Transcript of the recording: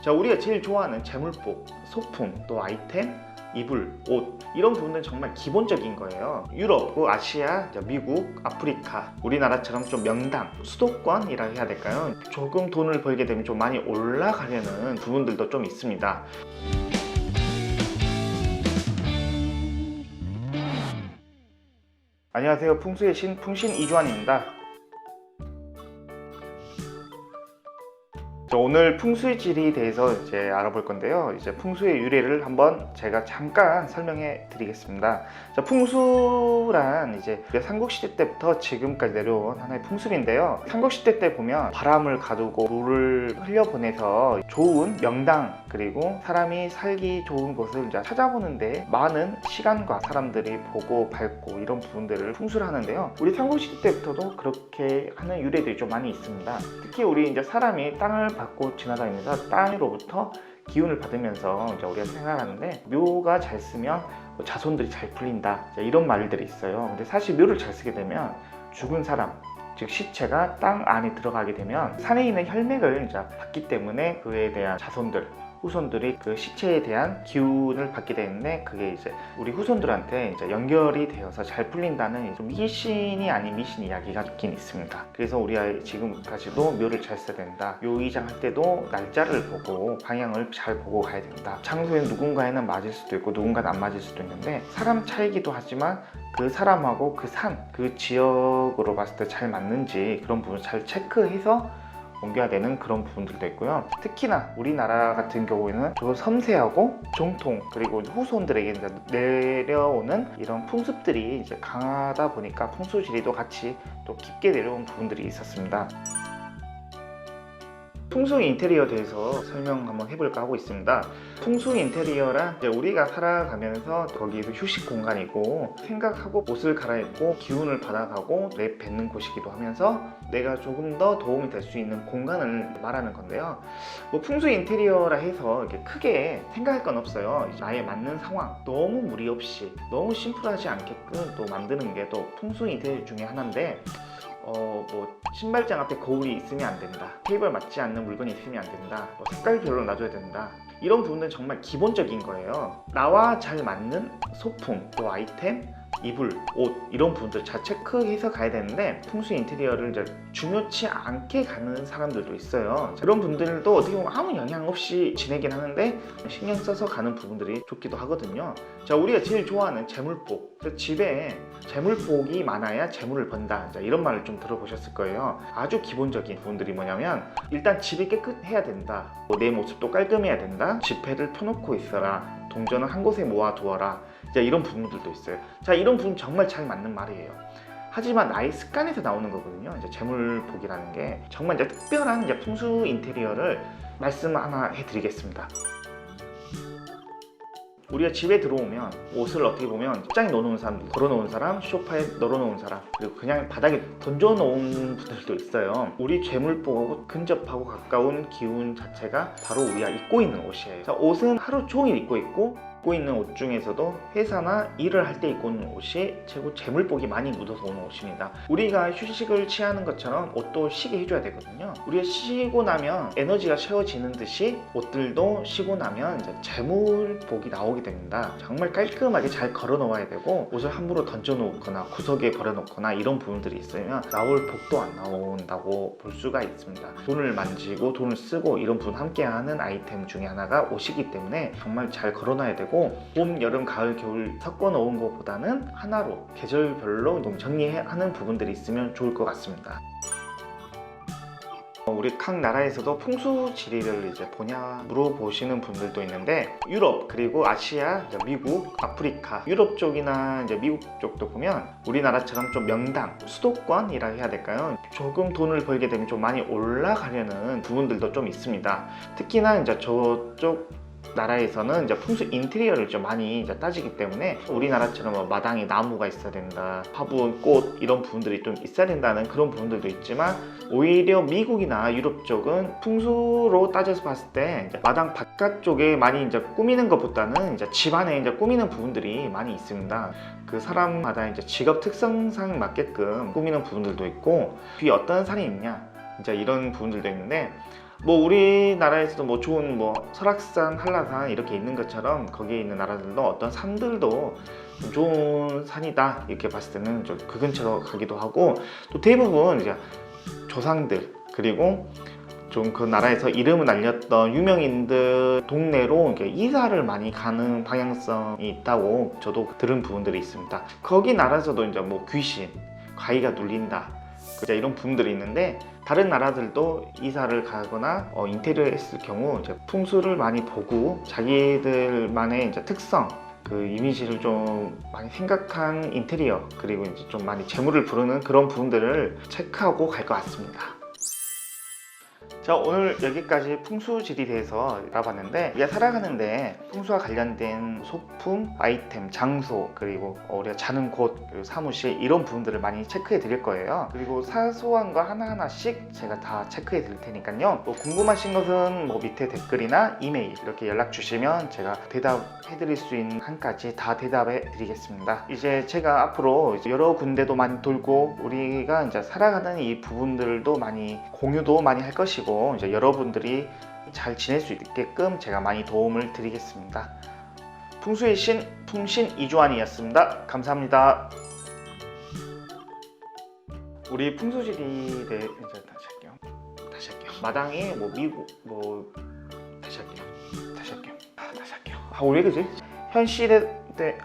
자, 우리가 제일 좋아하는 재물복, 소품, 또 아이템, 이불, 옷 이런 부분은 정말 기본적인 거예요. 유럽, 아시아, 미국, 아프리카 우리나라처럼 좀 명당, 수도권이라 해야 될까요? 조금 돈을 벌게 되면 좀 많이 올라가려는 부분들도 좀 있습니다. 안녕하세요, 풍수의 신 풍신 이주환입니다. 오늘 풍수지리에 대해서 알아볼 건데요. 풍수의 유래를 한번 제가 잠깐 설명해 드리겠습니다. 풍수란 삼국시대 때부터 지금까지 내려온 하나의 풍습인데요. 삼국시대 때 보면 바람을 가두고 물을 흘려보내서 좋은 명당, 그리고 사람이 살기 좋은 곳을 찾아보는데 많은 시간과 사람들이 보고 밟고 이런 부분들을 풍수를 하는데요. 우리 삼국시대 때부터도 그렇게 하는 유래들이 좀 많이 있습니다. 특히 우리 사람이 땅을 받고 지나다니면서 땅으로부터 기운을 받으면서 우리가 생각하는데, 묘가 잘 쓰면 자손들이 잘 풀린다, 이런 말들이 있어요. 근데 사실 묘를 잘 쓰게 되면 죽은 사람, 즉 시체가 땅 안에 들어가게 되면 산에 있는 혈맥을 받기 때문에 그에 대한 자손들, 후손들이 그 시체에 대한 기운을 받게 되는데, 그게 우리 후손들한테 연결이 되어서 잘 풀린다는 미신이 아닌 미신 이야기가 있긴 있습니다. 그래서 우리가 지금까지도 묘를 잘 써야 된다. 묘 이장할 때도 날짜를 보고 방향을 잘 보고 가야 된다. 장소에 누군가에는 맞을 수도 있고 누군가는 안 맞을 수도 있는데, 사람 차이기도 하지만 그 사람하고 그 산, 그 지역으로 봤을 때 잘 맞는지 그런 부분을 잘 체크해서 옮겨야 되는 그런 부분들도 있고요. 특히나 우리나라 같은 경우에는 저 섬세하고 정통, 그리고 후손들에게 내려오는 이런 풍습들이 강하다 보니까 풍수지리도 같이 또 깊게 내려온 부분들이 있었습니다. 풍수 인테리어에 대해서 설명 한번 해볼까 하고 있습니다. 풍수 인테리어란 우리가 살아가면서 거기서 휴식 공간이고, 생각하고 옷을 갈아입고 기운을 받아가고 내뱉는 곳이기도 하면서 내가 조금 더 도움이 될 수 있는 공간을 말하는 건데요. 풍수 인테리어라 해서 이렇게 크게 생각할 건 없어요. 나에 맞는 상황, 너무 무리 없이 너무 심플하지 않게끔 또 만드는 게 또 풍수 인테리어 중에 하나인데, 신발장 앞에 거울이 있으면 안 된다, 테이블 맞지 않는 물건이 있으면 안 된다, 색깔별로 놔줘야 된다, 이런 부분은 정말 기본적인 거예요. 나와 잘 맞는 소품, 또 아이템, 이불, 옷 이런 부분들 잘 체크해서 가야 되는데, 풍수 인테리어를 중요치 않게 가는 사람들도 있어요. 그런 분들도 어떻게 보면 아무 영향 없이 지내긴 하는데 신경 써서 가는 부분들이 좋기도 하거든요. 자, 우리가 제일 좋아하는 재물복, 집에 재물복이 많아야 재물을 번다, 이런 말을 좀 들어보셨을 거예요. 아주 기본적인 부분들이 뭐냐면, 일단 집이 깨끗해야 된다, 내 모습도 깔끔해야 된다, 지폐를 펴놓고 있어라, 동전은 한 곳에 모아두어라, 이런 부분들도 있어요. 자, 이런 부분 정말 잘 맞는 말이에요. 하지만 나의 습관에서 나오는 거거든요. 재물복이라는 게 정말 특별한 풍수 인테리어를 말씀 하나 해드리겠습니다. 우리가 집에 들어오면 옷을 어떻게 보면 책장에 넣어놓은 사람, 걸어놓은 사람, 소파에 널어놓은 사람, 그리고 그냥 바닥에 던져놓은 분들도 있어요. 우리 재물복하고 근접하고 가까운 기운 자체가 바로 우리가 입고 있는 옷이에요. 자, 옷은 하루 종일 입고 있고, 입고 있는 옷 중에서도 회사나 일을 할 때 입고 있는 옷이 최고 재물복이 많이 묻어서 오는 옷입니다. 우리가 휴식을 취하는 것처럼 옷도 쉬게 해줘야 되거든요. 우리가 쉬고 나면 에너지가 채워지는 듯이 옷들도 쉬고 나면 재물복이 나오게 됩니다. 정말 깔끔하게 잘 걸어 놓아야 되고, 옷을 함부로 던져 놓거나 구석에 버려 놓거나 이런 부분들이 있으면 나올 복도 안 나온다고 볼 수가 있습니다. 돈을 만지고 돈을 쓰고 이런 부분 함께하는 아이템 중에 하나가 옷이기 때문에 정말 잘 걸어 놔야 되고, 봄, 여름, 가을, 겨울 섞어 놓은 것보다는 하나로 계절별로 좀 정리하는 부분들이 있으면 좋을 것 같습니다. 우리 각 나라에서도 풍수 지리를 보냐 물어보시는 분들도 있는데, 유럽, 그리고 아시아, 미국, 아프리카, 유럽 쪽이나 미국 쪽도 보면 우리나라처럼 좀 명당, 수도권이라 해야 될까요? 조금 돈을 벌게 되면 좀 많이 올라가려는 부분들도 좀 있습니다. 특히나 저쪽 나라에서는 풍수 인테리어를 좀 많이 따지기 때문에, 우리나라처럼 마당에 나무가 있어야 된다, 화분, 꽃 이런 부분들이 좀 있어야 된다는 그런 부분들도 있지만, 오히려 미국이나 유럽 쪽은 풍수로 따져서 봤을 때 마당 바깥쪽에 많이 꾸미는 것보다는 집 안에 꾸미는 부분들이 많이 있습니다. 그 사람마다 직업 특성상 맞게끔 꾸미는 부분들도 있고, 뒤에 어떤 산이 있냐 이런 부분들도 있는데, 뭐 우리나라에서도 뭐 좋은 뭐 설악산, 한라산 이렇게 있는 것처럼 거기에 있는 나라들도 어떤 산들도 좀 좋은 산이다 이렇게 봤을 때는 좀 그 근처로 가기도 하고, 또 대부분 이제 조상들 그리고 좀 그 나라에서 이름을 알렸던 유명인들 동네로 이렇게 이사를 많이 가는 방향성이 있다고 저도 들은 부분들이 있습니다. 거기 나라에서도 이제 뭐 귀신, 가위가 눌린다 이제 이런 부분들이 있는데, 다른 나라들도 이사를 가거나 인테리어를 했을 경우 이제 풍수를 많이 보고 자기들만의 이제 특성, 그 이미지를 좀 많이 생각한 인테리어, 그리고 이제 좀 많이 재물을 부르는 그런 부분들을 체크하고 갈 것 같습니다. 자, 오늘 여기까지 풍수지리에 대해서 알아봤는데, 우리가 살아가는데 풍수와 관련된 소품, 아이템, 장소, 그리고 우리가 자는 곳, 그리고 사무실 이런 부분들을 많이 체크해 드릴 거예요. 그리고 사소한 거 하나하나씩 제가 다 체크해 드릴 테니까요. 또 궁금하신 것은 뭐 밑에 댓글이나 이메일 이렇게 연락 주시면 제가 대답해 드릴 수 있는 한까지 다 대답해 드리겠습니다. 이제 제가 앞으로 이제 여러 군데도 많이 돌고 우리가 이제 살아가는 이 부분들도 많이 공유도 많이 할 것이고, 이제 여러분들이 잘 지낼 수 있게끔 제가 많이 도움을 드리겠습니다. 풍수의 신 풍신 이주환이었습니다. 감사합니다. 우리 풍수지리 이제 다시 할게요. 마당에 뭐 미국 뭐 다시 할게요. 다시 할게요. 왜 그지? 현 시대 때